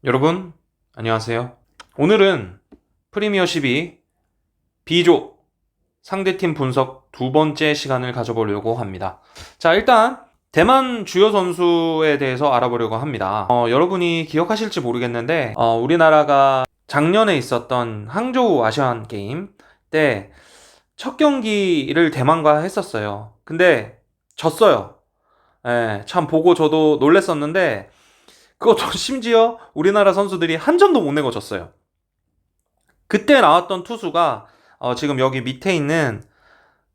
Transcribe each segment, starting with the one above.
여러분, 안녕하세요. 오늘은 프리미어 12 B조 상대팀 분석 두 번째 시간을 가져보려고 합니다. 자, 일단 대만 주요 선수에 대해서 알아보려고 합니다. 여러분이 기억하실지 모르겠는데 우리나라가 작년에 있었던 항저우 아시안 게임 때 첫 경기를 대만과 했었어요. 근데 졌어요. 예, 참 보고 저도 놀랬었는데 그것도 심지어 우리나라 선수들이 한 점도 못 내고 졌어요. 그때 나왔던 투수가 지금 여기 밑에 있는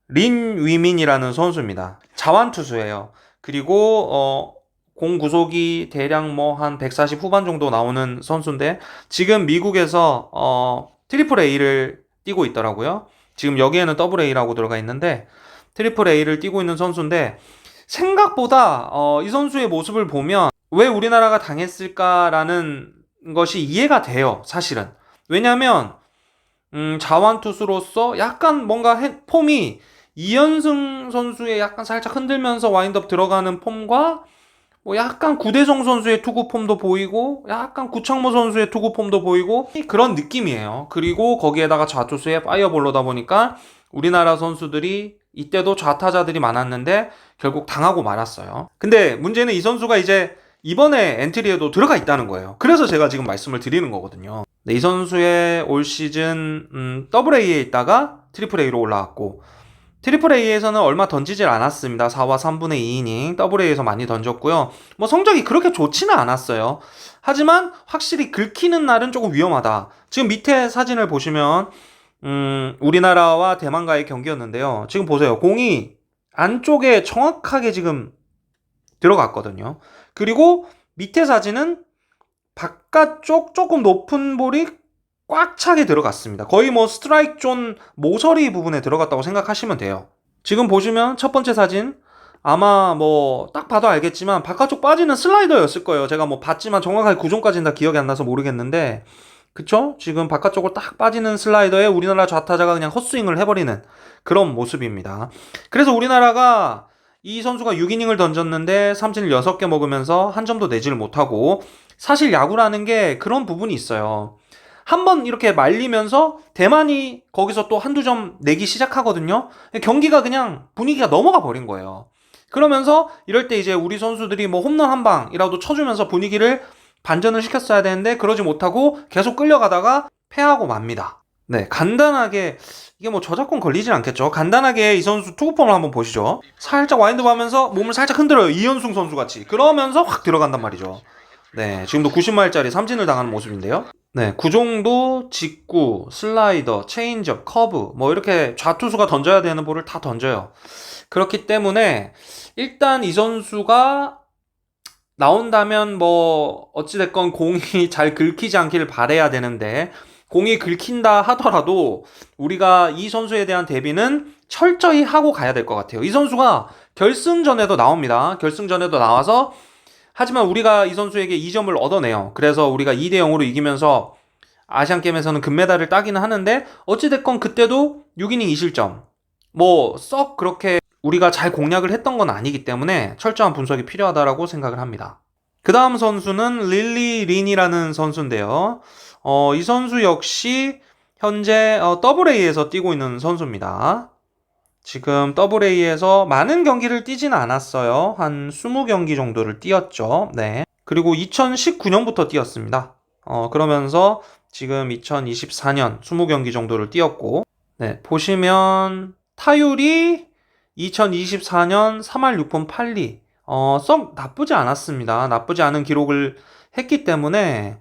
린 위민이라는 선수입니다. 자완 투수예요. 그리고 공 구속이 대략 뭐 한 140 후반 정도 나오는 선수인데 지금 미국에서 트리플 A를 뛰고 있더라고요. 지금 여기에는 더블 A라고 들어가 있는데 트리플 A를 뛰고 있는 선수인데 생각보다 이 선수의 모습을 보면 왜 우리나라가 당했을까라는 것이 이해가 돼요, 사실은. 왜냐면 자완 투수로서 약간 뭔가 폼이 이현승 선수의 약간 살짝 흔들면서 와인드업 들어가는 폼과 뭐 약간 구대성 선수의 투구 폼도 보이고 약간 구창모 선수의 투구 폼도 보이고 그런 느낌이에요. 그리고 거기에다가 좌투수의 파이어볼로다 보니까 우리나라 선수들이 이때도 좌타자들이 많았는데 결국 당하고 말았어요. 근데 문제는 이 선수가 이제 이번에 엔트리에도 들어가 있다는 거예요. 그래서 제가 지금 말씀을 드리는 거거든요. 네, 이 선수의 올 시즌 더블 A에 있다가 트리플 A로 올라왔고 트리플 A에서는 얼마 던지질 않았습니다. 4와 3분의 2이닝 더블 A에서 많이 던졌고요. 뭐 성적이 그렇게 좋지는 않았어요. 하지만 확실히 긁히는 날은 조금 위험하다. 지금 밑에 사진을 보시면 우리나라와 대만과의 경기였는데요. 지금 보세요. 공이 안쪽에 정확하게 지금 들어갔거든요. 그리고 밑에 사진은 바깥쪽 조금 높은 볼이 꽉 차게 들어갔습니다. 거의 뭐 스트라이크 존 모서리 부분에 들어갔다고 생각하시면 돼요. 지금 보시면 첫 번째 사진 아마 뭐 딱 봐도 알겠지만 바깥쪽 빠지는 슬라이더였을 거예요. 제가 뭐 봤지만 정확하게 구종까지는 다 기억이 안 나서 모르겠는데 그쵸? 지금 바깥쪽으로 딱 빠지는 슬라이더에 우리나라 좌타자가 그냥 헛스윙을 해버리는 그런 모습입니다. 그래서 우리나라가 이 선수가 6이닝을 던졌는데 삼진을 6개 먹으면서 한 점도 내지를 못하고 사실 야구라는 게 그런 부분이 있어요. 한번 이렇게 말리면서 대만이 거기서 또 한두 점 내기 시작하거든요. 경기가 그냥 분위기가 넘어가 버린 거예요. 그러면서 이럴 때 이제 우리 선수들이 뭐 홈런 한 방이라도 쳐주면서 분위기를 반전을 시켰어야 되는데 그러지 못하고 계속 끌려가다가 패하고 맙니다. 네, 간단하게 이게 뭐 저작권 걸리진 않겠죠. 간단하게 이 선수 투구폼을 한번 보시죠. 살짝 와인드 하면서 몸을 살짝 흔들어요. 이현승 선수 같이. 그러면서 확 들어간단 말이죠. 네, 지금도 90마일짜리 삼진을 당하는 모습인데요. 네, 구종도 직구, 슬라이더, 체인지업, 커브 뭐 이렇게 좌투수가 던져야 되는 볼을 다 던져요. 그렇기 때문에 일단 이 선수가 나온다면 뭐 어찌됐건 공이 잘 긁히지 않기를 바라야 되는데 공이 긁힌다 하더라도 우리가 이 선수에 대한 대비는 철저히 하고 가야 될 것 같아요. 이 선수가 결승전에도 나옵니다. 결승전에도 나와서 하지만 우리가 이 선수에게 2점을 얻어내요. 그래서 우리가 2대 0으로 이기면서 아시안게임에서는 금메달을 따기는 하는데 어찌됐건 그때도 6이닝 2실점 뭐 썩 그렇게 우리가 잘 공략을 했던 건 아니기 때문에 철저한 분석이 필요하다고 생각을 합니다. 그 다음 선수는 릴리 린이라는 선수인데요. 이 선수 역시 현재 WA에서 뛰고 있는 선수입니다. 지금 WA에서 많은 경기를 뛰지는 않았어요. 한 20경기 정도를 뛰었죠. 네. 그리고 2019년부터 뛰었습니다. 그러면서 지금 2024년 20경기 정도를 뛰었고, 네. 보시면 타율이 2024년 3할 6푼 8리. 썩 나쁘지 않았습니다. 나쁘지 않은 기록을 했기 때문에,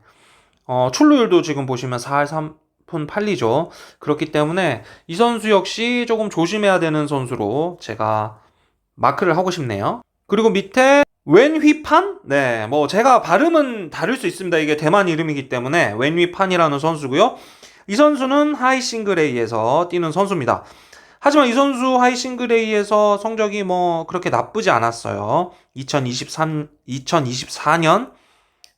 출루율도 지금 보시면 4할 3푼 8리죠. 그렇기 때문에 이 선수 역시 조금 조심해야 되는 선수로 제가 마크를 하고 싶네요. 그리고 밑에 웬휘판? 네, 뭐 제가 발음은 다를 수 있습니다. 이게 대만 이름이기 때문에 웬휘판이라는 선수고요. 이 선수는 하이 싱글 A에서 뛰는 선수입니다. 하지만 이 선수 하이 싱글 A에서 성적이 뭐 그렇게 나쁘지 않았어요. 2024년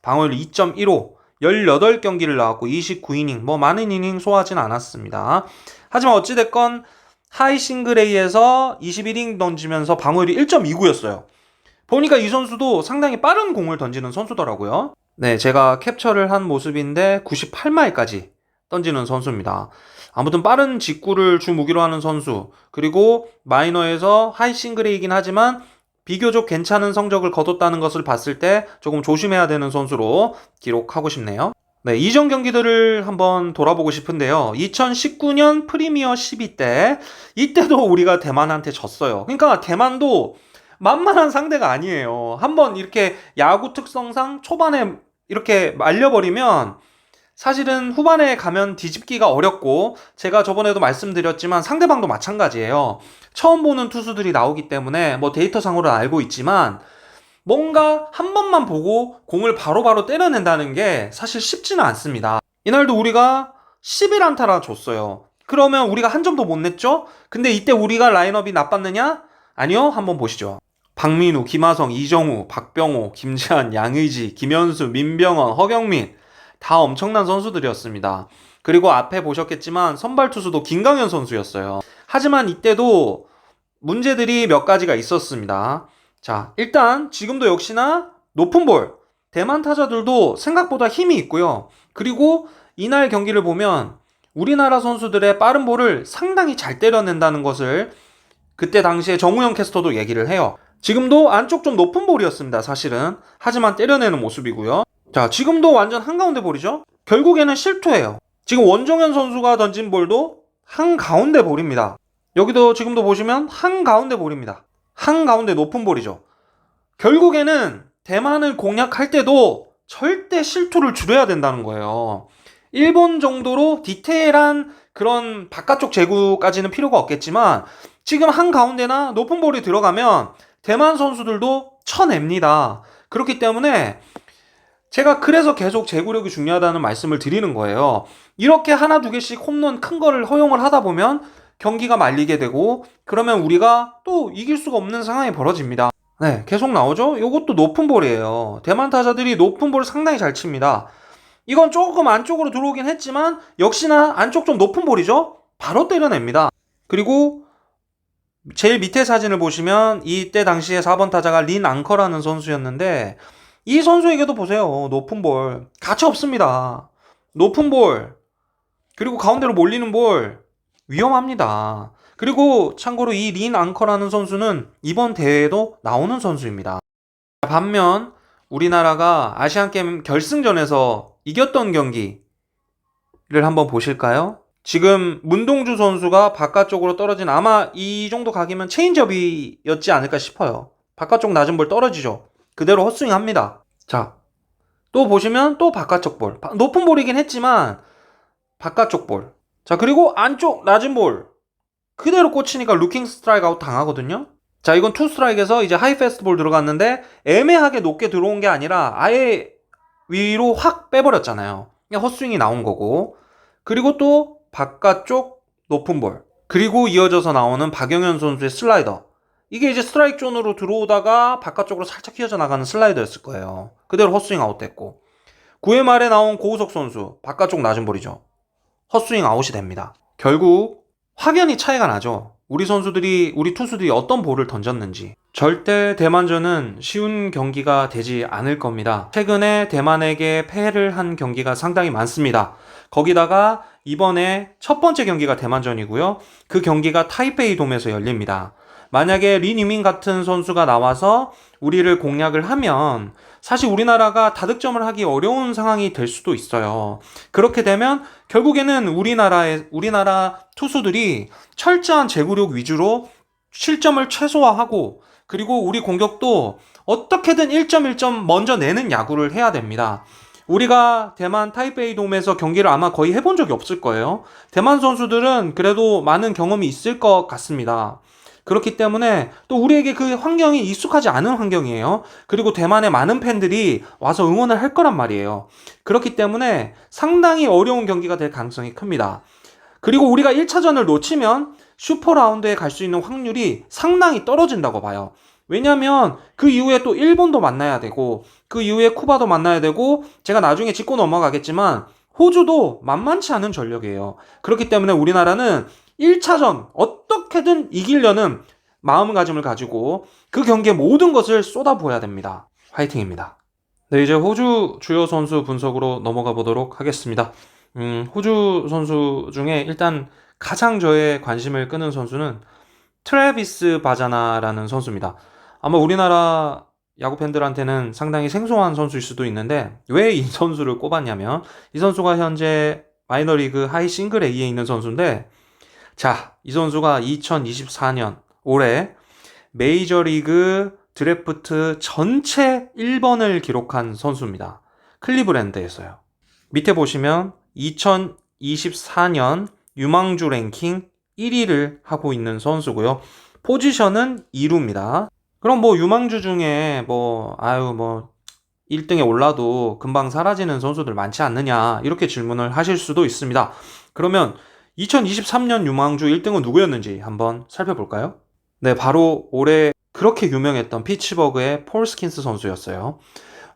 방어율 2.15, 18경기를 나왔고 29이닝, 뭐 많은 이닝 소화하진 않았습니다. 하지만 어찌됐건 하이 싱글 A에서 21이닝 던지면서 방어율이 1.29였어요. 보니까 이 선수도 상당히 빠른 공을 던지는 선수더라고요. 네, 제가 캡처를 한 모습인데 98마일까지 던지는 선수입니다. 아무튼 빠른 직구를 주 무기로 하는 선수, 그리고 마이너에서 하이 싱글이긴 하지만 비교적 괜찮은 성적을 거뒀다는 것을 봤을 때 조금 조심해야 되는 선수로 기록하고 싶네요. 네, 이전 경기들을 한번 돌아보고 싶은데요. 2019년 프리미어 12 때, 이때도 우리가 대만한테 졌어요. 그러니까 대만도 만만한 상대가 아니에요. 한번 이렇게 야구 특성상 초반에 이렇게 말려버리면 사실은 후반에 가면 뒤집기가 어렵고, 제가 저번에도 말씀드렸지만 상대방도 마찬가지예요. 처음 보는 투수들이 나오기 때문에 뭐 데이터상으로는 알고 있지만 뭔가 한 번만 보고 공을 바로바로 때려낸다는 게 사실 쉽지는 않습니다. 이날도 우리가 11안타나 줬어요. 그러면 우리가 한 점도 못 냈죠? 근데 이때 우리가 라인업이 나빴느냐? 아니요. 한번 보시죠. 박민우, 김하성, 이정우, 박병호, 김지한, 양의지, 김현수, 민병헌, 허경민 다 엄청난 선수들이었습니다. 그리고 앞에 보셨겠지만 선발 투수도 김강현 선수였어요. 하지만 이때도 문제들이 몇 가지가 있었습니다. 자, 일단 지금도 역시나 높은 볼, 대만 타자들도 생각보다 힘이 있고요. 그리고 이날 경기를 보면 우리나라 선수들의 빠른 볼을 상당히 잘 때려낸다는 것을 그때 당시에 정우영 캐스터도 얘기를 해요. 지금도 안쪽 좀 높은 볼이었습니다, 사실은. 하지만 때려내는 모습이고요. 자, 지금도 완전 한가운데 볼이죠? 결국에는 실투예요. 지금 원종현 선수가 던진 볼도 한가운데 볼입니다. 여기도 지금도 보시면 한가운데 볼입니다. 한가운데 높은 볼이죠. 결국에는 대만을 공략할 때도 절대 실투를 줄여야 된다는 거예요. 일본 정도로 디테일한 그런 바깥쪽 제구까지는 필요가 없겠지만 지금 한가운데나 높은 볼이 들어가면 대만 선수들도 쳐냅니다. 그렇기 때문에 제가 그래서 계속 제구력이 중요하다는 말씀을 드리는 거예요. 이렇게 하나 두 개씩 홈런 큰 거를 허용을 하다 보면 경기가 말리게 되고 그러면 우리가 또 이길 수가 없는 상황이 벌어집니다. 네, 계속 나오죠? 이것도 높은 볼이에요. 대만 타자들이 높은 볼을 상당히 잘 칩니다. 이건 조금 안쪽으로 들어오긴 했지만 역시나 안쪽 좀 높은 볼이죠? 바로 때려냅니다. 그리고 제일 밑에 사진을 보시면 이때 당시에 4번 타자가 린 앙커라는 선수였는데 이 선수에게도 보세요. 높은 볼. 가치 없습니다. 높은 볼. 그리고 가운데로 몰리는 볼. 위험합니다. 그리고 참고로 이 린 앙커라는 선수는 이번 대회에도 나오는 선수입니다. 반면 우리나라가 아시안게임 결승전에서 이겼던 경기를 한번 보실까요? 지금 문동주 선수가 바깥쪽으로 떨어진 아마 이 정도 각이면 체인지업이었지 않을까 싶어요. 바깥쪽 낮은 볼 떨어지죠. 그대로 헛스윙 합니다. 자, 또 보시면 또 바깥쪽 볼. 높은 볼이긴 했지만 바깥쪽 볼. 자, 그리고 안쪽 낮은 볼. 그대로 꽂히니까 루킹 스트라이크 아웃 당하거든요. 자, 이건 투 스트라이크에서 이제 하이 패스트 볼 들어갔는데 애매하게 높게 들어온 게 아니라 아예 위로 확 빼버렸잖아요. 그냥 헛스윙이 나온 거고. 그리고 또 바깥쪽 높은 볼. 그리고 이어져서 나오는 박영현 선수의 슬라이더. 이게 이제 스트라이크 존으로 들어오다가 바깥쪽으로 살짝 휘어져 나가는 슬라이더였을 거예요. 그대로 헛스윙 아웃됐고. 9회 말에 나온 고우석 선수. 바깥쪽 낮은 볼이죠. 헛스윙 아웃이 됩니다. 결국 확연히 차이가 나죠. 우리 선수들이, 우리 투수들이 어떤 볼을 던졌는지. 절대 대만전은 쉬운 경기가 되지 않을 겁니다. 최근에 대만에게 패를 한 경기가 상당히 많습니다. 거기다가 이번에 첫 번째 경기가 대만전이고요. 그 경기가 타이페이 돔에서 열립니다. 만약에 린 유민 같은 선수가 나와서 우리를 공략을 하면 사실 우리나라가 다득점을 하기 어려운 상황이 될 수도 있어요. 그렇게 되면 결국에는 우리나라 투수들이 철저한 제구력 위주로 실점을 최소화하고 그리고 우리 공격도 어떻게든 1점 1점 먼저 내는 야구를 해야 됩니다. 우리가 대만 타이베이 돔에서 경기를 아마 거의 해본 적이 없을 거예요. 대만 선수들은 그래도 많은 경험이 있을 것 같습니다. 그렇기 때문에 또 우리에게 그 환경이 익숙하지 않은 환경이에요. 그리고 대만의 많은 팬들이 와서 응원을 할 거란 말이에요. 그렇기 때문에 상당히 어려운 경기가 될 가능성이 큽니다. 그리고 우리가 1차전을 놓치면 슈퍼라운드에 갈 수 있는 확률이 상당히 떨어진다고 봐요. 왜냐면 그 이후에 또 일본도 만나야 되고 그 이후에 쿠바도 만나야 되고 제가 나중에 짚고 넘어가겠지만 호주도 만만치 않은 전력이에요. 그렇기 때문에 우리나라는 1차전 어떻게든 이기려는 마음가짐을 가지고 그 경기에 모든 것을 쏟아부어야 됩니다. 화이팅입니다. 네, 이제 호주 주요 선수 분석으로 넘어가 보도록 하겠습니다. 호주 선수 중에 일단 가장 저의 관심을 끄는 선수는 트래비스 바자나라는 선수입니다. 아마 우리나라 야구 팬들한테는 상당히 생소한 선수일 수도 있는데 왜 이 선수를 꼽았냐면 이 선수가 현재 마이너리그 하이 싱글 A에 있는 선수인데 자, 이 선수가 2024년 올해 메이저리그 드래프트 전체 1번을 기록한 선수입니다. 클리브랜드에서요. 밑에 보시면 2024년 유망주 랭킹 1위를 하고 있는 선수고요. 포지션은 2루입니다. 그럼 뭐 유망주 중에 1등에 올라도 금방 사라지는 선수들 많지 않느냐 이렇게 질문을 하실 수도 있습니다. 그러면 2023년 유망주 1등은 누구였는지 한번 살펴볼까요? 네, 바로 올해 그렇게 유명했던 피츠버그의 폴 스킨스 선수였어요.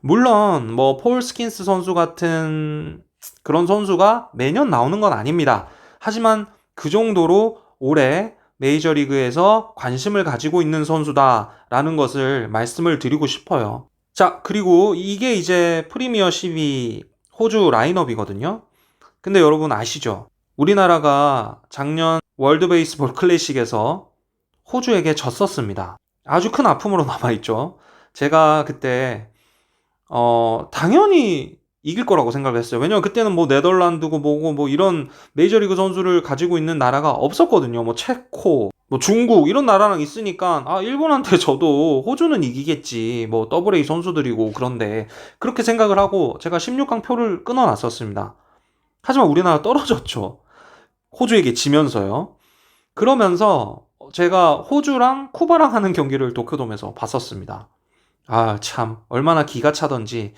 물론 폴 스킨스 선수 같은 그런 선수가 매년 나오는 건 아닙니다. 하지만 그 정도로 올해 메이저리그에서 관심을 가지고 있는 선수다라는 것을 말씀을 드리고 싶어요. 자, 그리고 이게 이제 프리미어 12 호주 라인업이거든요. 근데 여러분 아시죠? 우리나라가 작년 월드 베이스볼 클래식에서 호주에게 졌었습니다. 아주 큰 아픔으로 남아있죠. 제가 그때 당연히 이길 거라고 생각을 했어요. 왜냐면 그때는 네덜란드고 뭐고 이런 메이저리그 선수를 가지고 있는 나라가 없었거든요. 체코, 중국 이런 나라랑 있으니까 일본한테 져도 호주는 이기겠지. 더블 A 선수들이고 그런데 그렇게 생각을 하고 제가 16강 표를 끊어놨었습니다. 하지만 우리나라 떨어졌죠. 호주에게 지면서요. 그러면서 제가 호주랑 쿠바랑 하는 경기를 도쿄돔에서 봤었습니다. 참 얼마나 기가 차던지.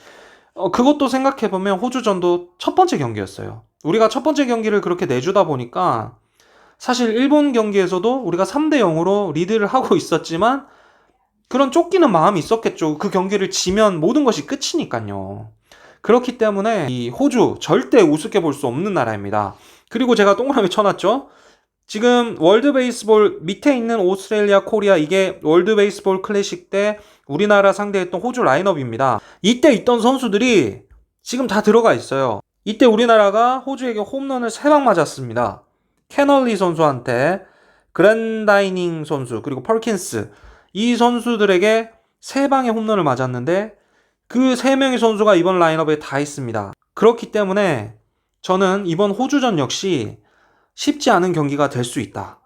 그것도 생각해보면 호주전도 첫 번째 경기였어요. 우리가 첫 번째 경기를 그렇게 내주다 보니까 사실 일본 경기에서도 우리가 3대 0으로 리드를 하고 있었지만 그런 쫓기는 마음이 있었겠죠. 그 경기를 지면 모든 것이 끝이니까요. 그렇기 때문에 이 호주 절대 우습게 볼 수 없는 나라입니다. 그리고 제가 동그라미 쳐놨죠. 지금 월드 베이스볼 밑에 있는 오스트레일리아, 코리아 이게 월드 베이스볼 클래식 때 우리나라 상대했던 호주 라인업입니다. 이때 있던 선수들이 지금 다 들어가 있어요. 이때 우리나라가 호주에게 홈런을 3방 맞았습니다. 캐널리 선수한테, 그랜다이닝 선수, 그리고 펄킨스 이 선수들에게 3방의 홈런을 맞았는데 그 3명의 선수가 이번 라인업에 다 있습니다. 그렇기 때문에 저는 이번 호주전 역시 쉽지 않은 경기가 될 수 있다.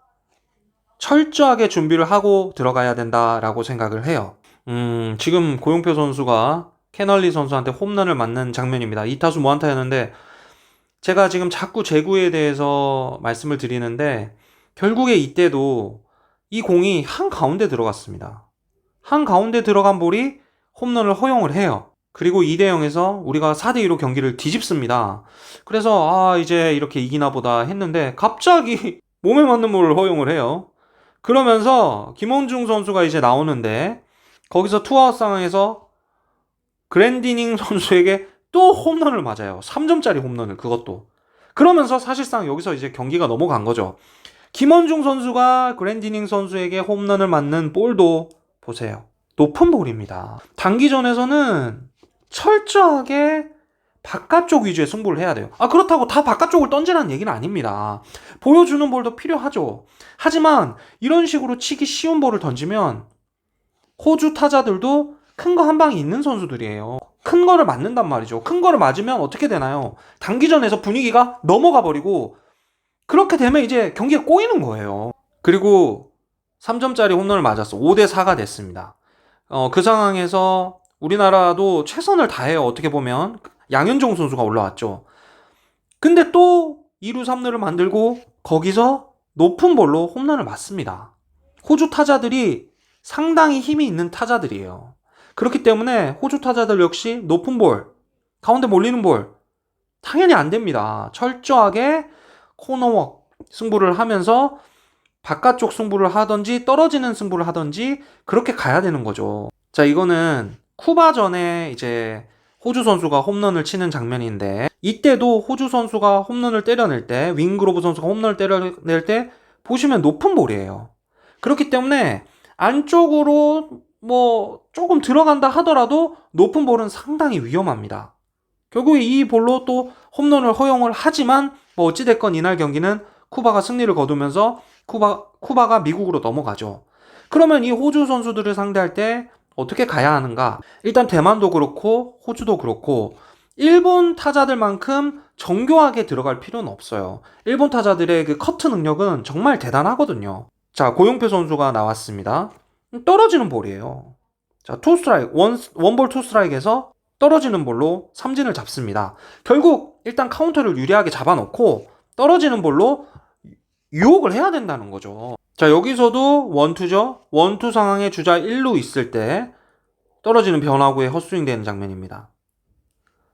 철저하게 준비를 하고 들어가야 된다라고 생각을 해요. 지금 고용표 선수가 캐널리 선수한테 홈런을 맞는 장면입니다. 2타수 무안타였는데 제가 지금 자꾸 제구에 대해서 말씀을 드리는데 결국에 이때도 이 공이 한가운데 들어갔습니다. 한가운데 들어간 볼이 홈런을 허용을 해요. 그리고 2대 0에서 우리가 4대 2로 경기를 뒤집습니다. 그래서 이제 이렇게 이기나 보다 했는데 갑자기 몸에 맞는 볼을 허용을 해요. 그러면서 김원중 선수가 이제 나오는데 거기서 투아웃 상황에서 그랜디닝 선수에게 또 홈런을 맞아요. 3점짜리 홈런을 그것도. 그러면서 사실상 여기서 이제 경기가 넘어간 거죠. 김원중 선수가 그랜디닝 선수에게 홈런을 맞는 볼도 보세요. 높은 볼입니다. 단기전에서는 철저하게 바깥쪽 위주의 승부를 해야 돼요. 그렇다고 다 바깥쪽을 던지라는 얘기는 아닙니다. 보여주는 볼도 필요하죠. 하지만 이런 식으로 치기 쉬운 볼을 던지면 호주 타자들도 큰 거 한 방이 있는 선수들이에요. 큰 거를 맞는단 말이죠. 큰 거를 맞으면 어떻게 되나요? 단기전에서 분위기가 넘어가 버리고 그렇게 되면 이제 경기가 꼬이는 거예요. 그리고 3점짜리 홈런을 맞았어. 5대 4가 됐습니다. 그 상황에서 우리나라도 최선을 다해요. 어떻게 보면 양현종 선수가 올라왔죠. 근데 또 2루 3루를 만들고 거기서 높은 볼로 홈런을 맞습니다. 호주 타자들이 상당히 힘이 있는 타자들이에요. 그렇기 때문에 호주 타자들 역시 높은 볼, 가운데 몰리는 볼 당연히 안 됩니다. 철저하게 코너웍 승부를 하면서 바깥쪽 승부를 하든지 떨어지는 승부를 하든지 그렇게 가야 되는 거죠. 자, 이거는 쿠바전에 이제 호주 선수가 홈런을 치는 장면인데 이때도 호주 선수가 홈런을 때려낼 때 윙그로브 선수가 홈런을 때려낼 때 보시면 높은 볼이에요. 그렇기 때문에 안쪽으로 뭐 조금 들어간다 하더라도 높은 볼은 상당히 위험합니다. 결국에 이 볼로 또 홈런을 허용을 하지만 뭐 어찌됐건 이날 경기는 쿠바가 승리를 거두면서 쿠바가 미국으로 넘어가죠. 그러면 이 호주 선수들을 상대할 때 어떻게 가야 하는가? 일단 대만도 그렇고 호주도 그렇고 일본 타자들만큼 정교하게 들어갈 필요는 없어요. 일본 타자들의 그 커트 능력은 정말 대단하거든요. 자, 고용표 선수가 나왔습니다. 떨어지는 볼이에요. 자, 투 스트라이크, 원볼 투 스트라이크에서 떨어지는 볼로 삼진을 잡습니다. 결국 일단 카운터를 유리하게 잡아놓고 떨어지는 볼로 유혹을 해야 된다는 거죠. 자, 여기서도 원투죠. 원투 상황에 주자 1루 있을 때 떨어지는 변화구에 헛스윙 되는 장면입니다.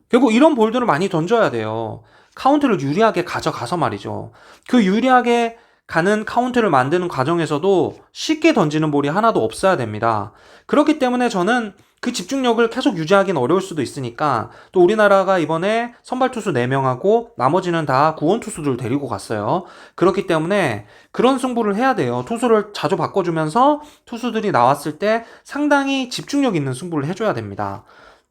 결국 이런 볼들을 많이 던져야 돼요. 카운트를 유리하게 가져가서 말이죠. 그 유리하게 가는 카운트를 만드는 과정에서도 쉽게 던지는 볼이 하나도 없어야 됩니다. 그렇기 때문에 저는 그 집중력을 계속 유지하기는 어려울 수도 있으니까 또 우리나라가 이번에 선발 투수 4명하고 나머지는 다 구원 투수들 데리고 갔어요. 그렇기 때문에 그런 승부를 해야 돼요. 투수를 자주 바꿔주면서 투수들이 나왔을 때 상당히 집중력 있는 승부를 해줘야 됩니다.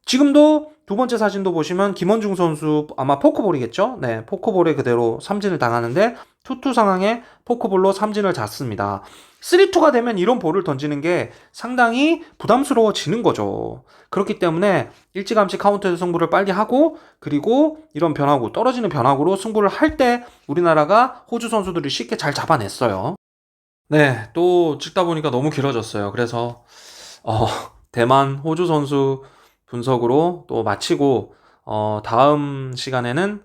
지금도 두 번째 사진도 보시면 김원중 선수 아마 포크볼이겠죠? 네, 포크볼에 그대로 삼진을 당하는데 투투 상황에 포크볼로 삼진을 잡습니다. 3-2가 되면 이런 볼을 던지는 게 상당히 부담스러워지는 거죠. 그렇기 때문에 일찌감치 카운트에서 승부를 빨리 하고 그리고 이런 변화구, 떨어지는 변화구로 승부를 할 때 우리나라가 호주 선수들이 쉽게 잘 잡아냈어요. 네, 또 찍다 보니까 너무 길어졌어요. 그래서 대만 호주 선수 분석으로 또 마치고 다음 시간에는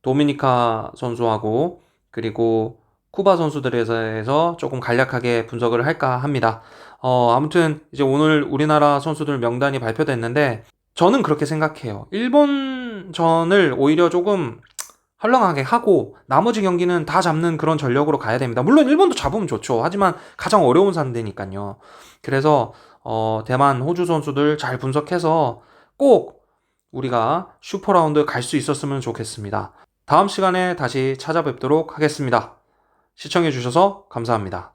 도미니카 선수하고 그리고 쿠바 선수들에 대해서 조금 간략하게 분석을 할까 합니다. 아무튼 이제 오늘 우리나라 선수들 명단이 발표됐는데 저는 그렇게 생각해요. 일본전을 오히려 조금 헐렁하게 하고 나머지 경기는 다 잡는 그런 전력으로 가야 됩니다. 물론 일본도 잡으면 좋죠. 하지만 가장 어려운 상대니까요. 그래서 대만, 호주 선수들 잘 분석해서 꼭 우리가 슈퍼라운드 갈 수 있었으면 좋겠습니다. 다음 시간에 다시 찾아뵙도록 하겠습니다. 시청해주셔서 감사합니다.